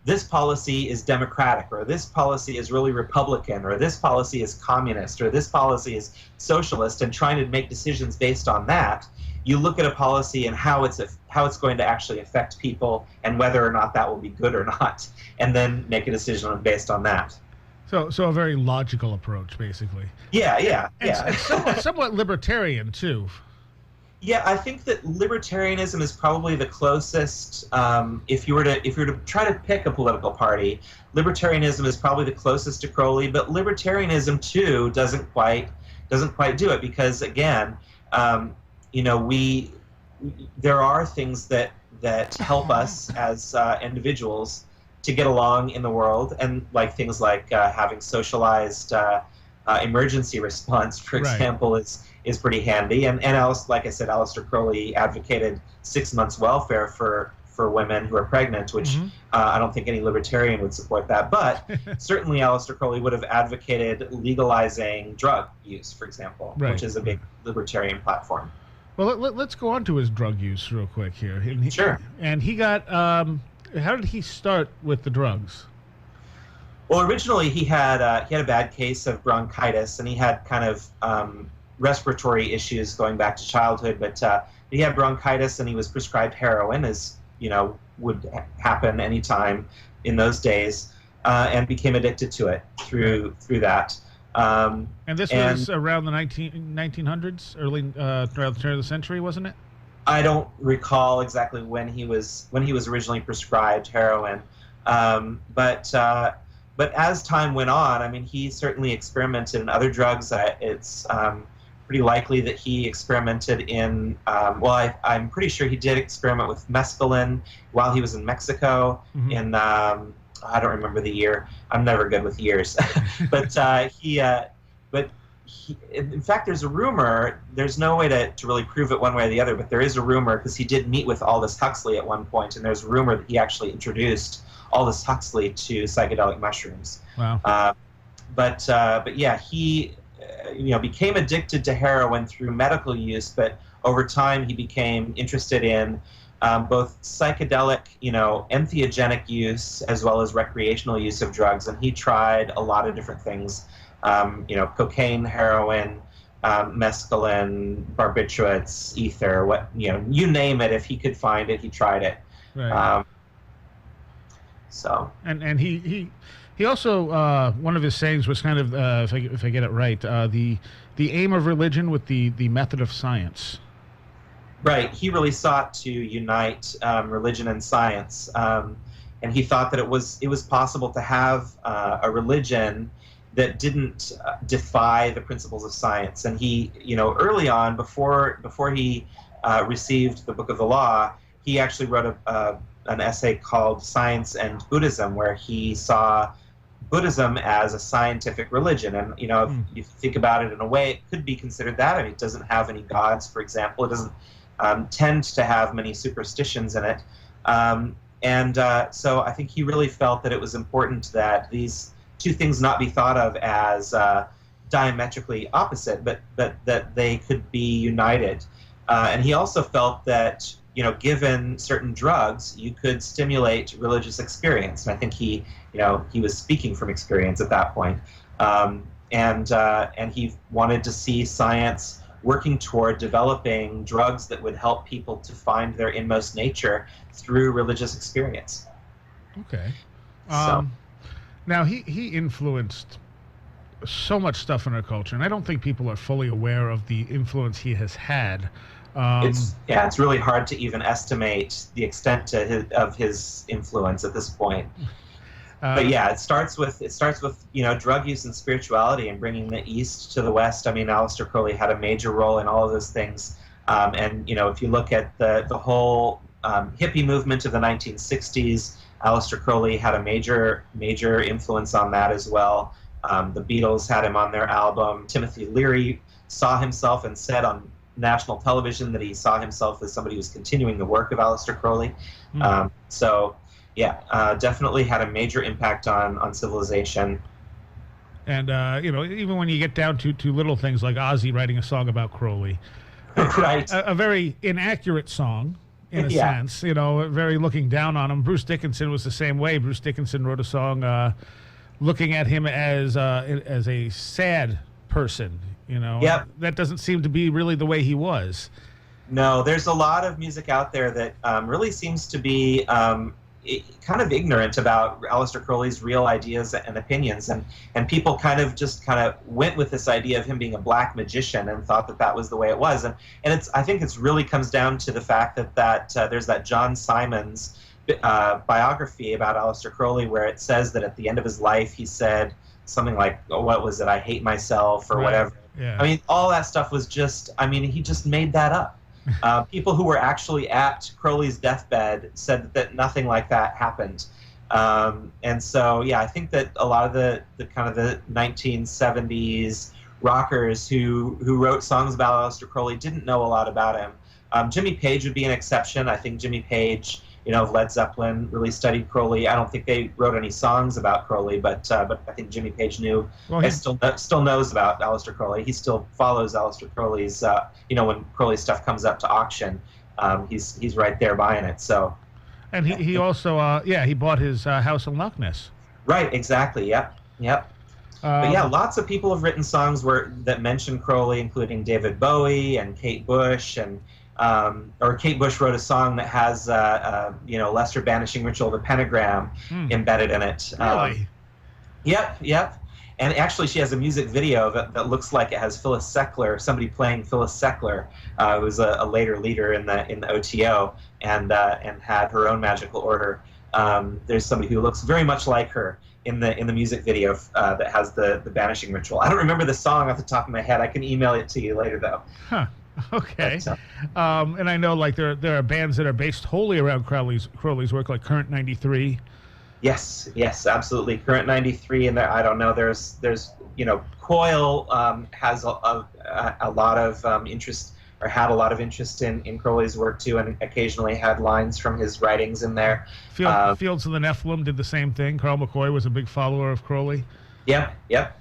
this policy is democratic, or this policy is really Republican, or this policy is communist, or this policy is socialist, and trying to make decisions based on that, you look at a policy and how it's going to actually affect people and whether or not that will be good or not, and then make a decision based on that. So a very logical approach, basically. Yeah. And somewhat libertarian too. Yeah, I think that libertarianism is probably the closest. If you were to try to pick a political party, libertarianism is probably the closest to Crowley. But libertarianism too doesn't quite do it, because again, there are things that help us as individuals to get along in the world, and like things like having socialized emergency response, for example, is pretty handy. And like I said, Aleister Crowley advocated 6 months welfare for women who are pregnant, which I don't think any libertarian would support that. But certainly Aleister Crowley would have advocated legalizing drug use, for example, which is a big libertarian platform. Well, let's go on to his drug use real quick here. Sure. And he got, how did he start with the drugs? Well, originally he had a bad case of bronchitis, and he had kind of respiratory issues going back to childhood. But he had bronchitis, and he was prescribed heroin, as would happen anytime in those days, and became addicted to it through that. And this was around the 1900s, early around the turn of the century, wasn't it? I don't recall exactly when he was originally prescribed heroin, but as time went on, I mean, he certainly experimented in other drugs. It's pretty likely that he experimented in. I'm pretty sure he did experiment with mescaline while he was in Mexico. In I don't remember the year. I'm never good with years, but in fact, there's a rumor. There's no way to really prove it one way or the other, but there is a rumor, because he did meet with Aldous Huxley at one point, and there's a rumor that he actually introduced Aldous Huxley to psychedelic mushrooms. Wow. But yeah, he became addicted to heroin through medical use, but over time he became interested in both psychedelic, entheogenic use as well as recreational use of drugs, and he tried a lot of different things. Cocaine, heroin, mescaline, barbiturates, ether, you name it. If he could find it, he tried it. Right. And he also one of his sayings was kind of if I get it right, the aim of religion with the method of science. Right. He really sought to unite religion and science, and he thought that it was possible to have a religion that didn't defy the principles of science. And he, early on, before he received the Book of the Law, he actually wrote an essay called Science and Buddhism, where he saw Buddhism as a scientific religion. And, if you think about it in a way, it could be considered that. I mean, it doesn't have any gods, for example. It doesn't tend to have many superstitions in it. So I think he really felt that it was important that these two things not be thought of as diametrically opposite, but that they could be united. And he also felt that, given certain drugs, you could stimulate religious experience. And I think he was speaking from experience at that point. And he wanted to see science working toward developing drugs that would help people to find their inmost nature through religious experience. Okay. Now, he influenced so much stuff in our culture, and I don't think people are fully aware of the influence he has had. It's really hard to even estimate the extent of his influence at this point. But yeah, it starts with drug use and spirituality and bringing the East to the West. I mean, Aleister Crowley had a major role in all of those things. And if you look at the whole hippie movement of the 1960s, Aleister Crowley had a major influence on that as well. The Beatles had him on their album. Timothy Leary saw himself and said on national television that he saw himself as somebody who was continuing the work of Aleister Crowley. Definitely had a major impact on civilization. And, even when you get down to little things like Ozzy writing a song about Crowley, Right. a very inaccurate song in a sense, very looking down on him. Bruce Dickinson was the same way. Bruce Dickinson wrote a song looking at him as a sad person, Yep. That doesn't seem to be really the way he was. No, there's a lot of music out there that really seems to be kind of ignorant about Aleister Crowley's real ideas and opinions, and people kind of went with this idea of him being a black magician and thought that was the way it was, and I think it's really comes down to the fact that there's that John Simons biography about Aleister Crowley where it says that at the end of his life he said something like, what was it, I hate myself or whatever. Yeah. I mean, all that stuff was he just made that up. People who were actually at Crowley's deathbed said that nothing like that happened. And so, yeah, I think that a lot of the kind of the 1970s rockers who wrote songs about Aleister Crowley didn't know a lot about him. Jimmy Page would be an exception. I think Jimmy Page, of Led Zeppelin, really studied Crowley. I don't think they wrote any songs about Crowley, but I think Jimmy Page knew. Well, he still knows about Aleister Crowley. He still follows Aleister Crowley's. When Crowley stuff comes up to auction, he's right there buying it. So, and he also he bought his house in Loch Ness. Right. Exactly. Yep. But yeah, lots of people have written songs that mention Crowley, including David Bowie and Kate Bush, and Kate Bush wrote a song that has Lester banishing ritual, the pentagram, embedded in it. Really? Yep. And actually, she has a music video that looks like it has Phyllis Seckler, somebody playing Phyllis Seckler, who was a later leader in the OTO, and had her own magical order. There's somebody who looks very much like her in the music video that has the banishing ritual. I don't remember the song off the top of my head. I can email it to you later, though. Huh. Okay. And I know there are bands that are based wholly around Crowley's work, like Current 93. Yes, absolutely. Current 93, and I don't know. There's Coil has a lot of interest, or had a lot of interest in Crowley's work too, and occasionally had lines from his writings in there. Fields of the Nephilim did the same thing. Carl McCoy was a big follower of Crowley. Yep.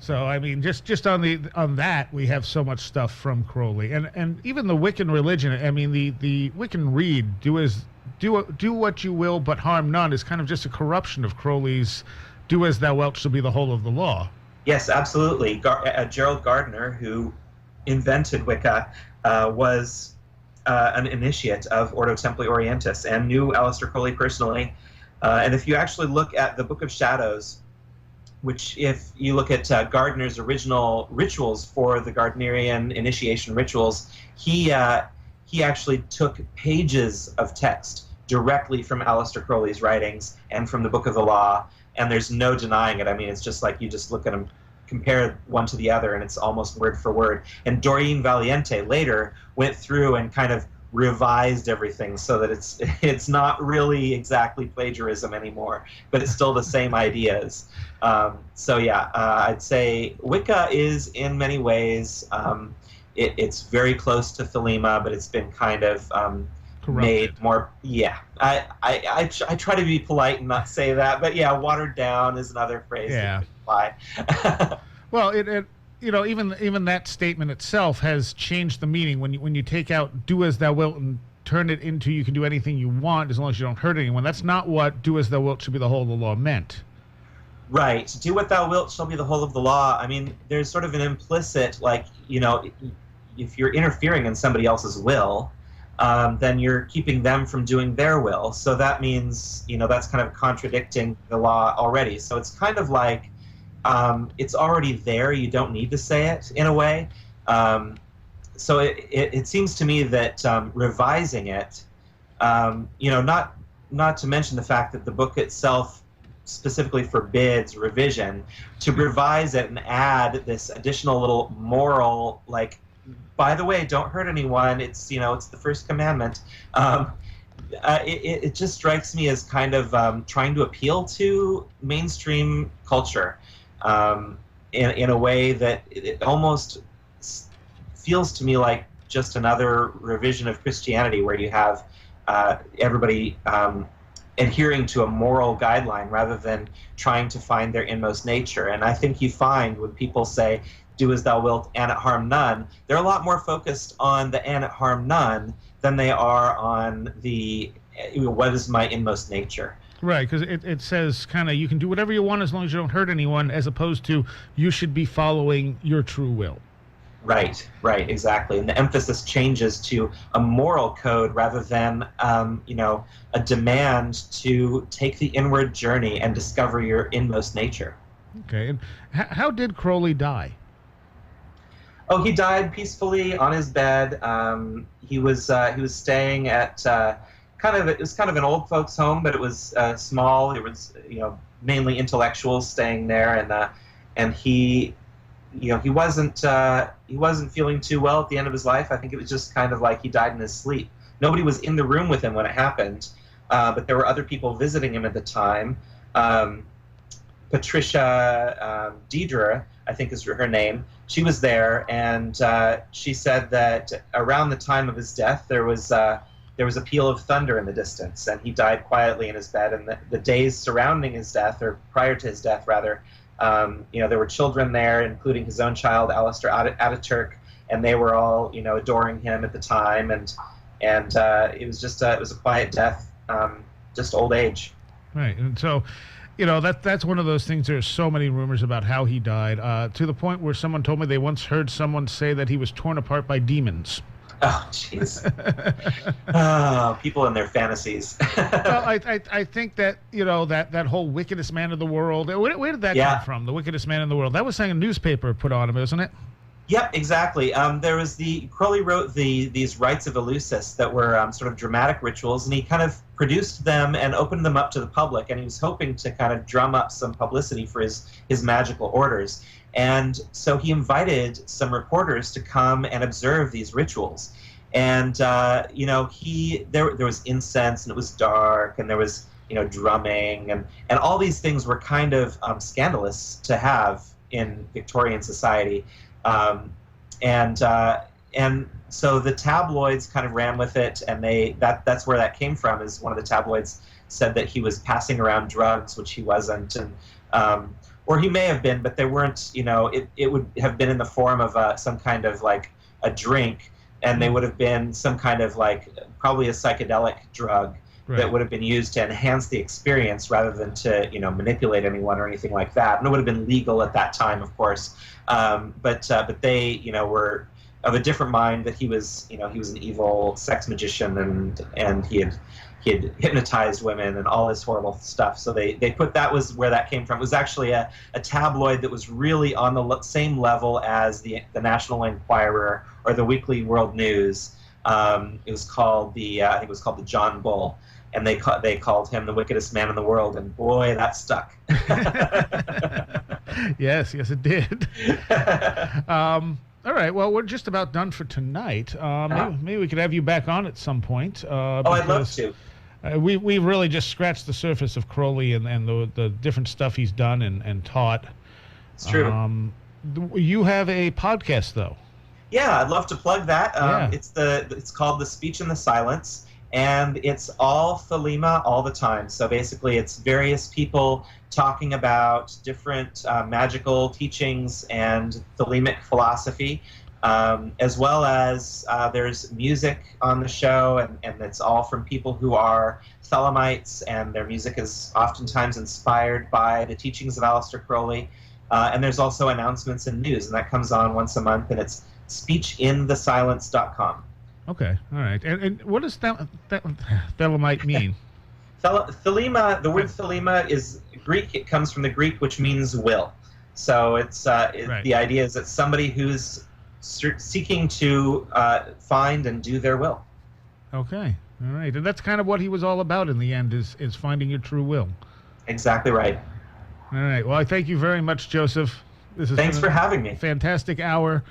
So I mean, just on that, we have so much stuff from Crowley, and even the Wiccan religion. I mean, the Wiccan Rede, do what you will, but harm none, is kind of just a corruption of Crowley's "Do as thou wilt shall be the whole of the law." Yes, absolutely. Gerald Gardner, who invented Wicca, was an initiate of Ordo Templi Orientis and knew Aleister Crowley personally. And if you actually look at the Book of Shadows, which if you look at Gardner's original rituals for the Gardnerian initiation rituals, he actually took pages of text directly from Aleister Crowley's writings and from the Book of the Law, and there's no denying it. I mean, it's just like you just look at them, compare one to the other, and it's almost word for word. And Doreen Valiente later went through and kind of revised everything so that it's not really exactly plagiarism anymore, but it's still the same ideas. I'd say Wicca is in many ways it's very close to Thelema, but it's been kind of made more. Yeah, I try to be polite and not say that, but yeah, watered down is another phrase. Yeah. That Well, even that statement itself has changed the meaning when you take out "do as thou wilt" and turn it into "you can do anything you want as long as you don't hurt anyone." That's not what "do as thou wilt" should be the whole of the law meant. Right. Do what thou wilt shall be the whole of the law. I mean, there's sort of an implicit, if you're interfering in somebody else's will, then you're keeping them from doing their will. So that means, that's kind of contradicting the law already. So it's kind of like it's already there. You don't need to say it in a way. So it seems to me that revising it, not to mention the fact that the book itself specifically forbids revision, to revise it and add this additional little moral, like, by the way, don't hurt anyone. It's it's the first commandment. It just strikes me as kind of trying to appeal to mainstream culture in a way that it almost feels to me like just another revision of Christianity, where you have everybody adhering to a moral guideline rather than trying to find their inmost nature. And I think you find when people say, do as thou wilt, and it harm none, they're a lot more focused on the and it harm none than they are on the what is my inmost nature. Right, because it says kind of you can do whatever you want as long as you don't hurt anyone, as opposed to you should be following your true will. Right, exactly. And the emphasis changes to a moral code rather than, a demand to take the inward journey and discover your inmost nature. Okay, and how did Crowley die? Oh, he died peacefully on his bed. He was staying at it was kind of an old folks' home, but it was small. It was mainly intellectuals staying there, and he wasn't feeling too well at the end of his life. I think it was just kind of like he died in his sleep. Nobody was in the room with him when it happened, but there were other people visiting him at the time. Patricia Deidre, I think is her name. She was there, and she said that around the time of his death, there was a peal of thunder in the distance, and he died quietly in his bed. And the days surrounding his death, or prior to his death, rather, there were children there, including his own child, Aleister Ataturk, and they were all, adoring him at the time. And it was just it was a quiet death, just old age. Right, and so, that's one of those things. There's so many rumors about how he died, to the point where someone told me they once heard someone say that he was torn apart by demons. Oh, jeez. Oh, people and their fantasies. Well, I think that, that whole wickedest man in the world, where did that come from? The wickedest man in the world. That was something a newspaper put on him, isn't it? Yep, exactly. Crowley wrote these rites of Eleusis that were sort of dramatic rituals, and he kind of produced them and opened them up to the public, and he was hoping to kind of drum up some publicity for his magical orders. And so he invited some reporters to come and observe these rituals. And, there was incense, and it was dark, and there was, drumming, and all these things were kind of scandalous to have in Victorian society. And so the tabloids kind of ran with it, and that's where that came from. Is one of the tabloids said that he was passing around drugs, which he wasn't, and or he may have been, but they weren't. It would have been in the form of some kind of like a drink, and they would have been some kind of like probably a psychedelic drug. Right. That would have been used to enhance the experience rather than to manipulate anyone or anything like that. And it would have been legal at that time, of course. But they were of a different mind that he was an evil sex magician, and he had hypnotized women and all this horrible stuff. So they put that was where that came from. It was actually a tabloid that was really on the same level as the National Enquirer or the Weekly World News. It was called I think it was called the John Bull. And they called him the wickedest man in the world, and boy, that stuck. Yes, it did. All right, well, we're just about done for tonight. Maybe we could have you back on at some point. I'd love to. We've really just scratched the surface of Crowley and the different stuff he's done and taught. It's true. You have a podcast, though. Yeah, I'd love to plug that. It's called The Speech and the Silence. And it's all Thelema all the time. So basically, it's various people talking about different magical teachings and Thelemic philosophy, as well as there's music on the show, and it's all from people who are Thelemites, and their music is oftentimes inspired by the teachings of Aleister Crowley. And there's also announcements and news, and that comes on once a month, and it's speechinthesilence.com. Okay, all right. And what does Thelemite mean? Thelema, the word Thelema is Greek. It comes from the Greek, which means will. So right. The idea is that somebody who's seeking to find and do their will. Okay, all right. And that's kind of what he was all about in the end, is finding your true will. Exactly right. All right. Well, I thank you very much, Joseph. Thanks for having me. Fantastic hour.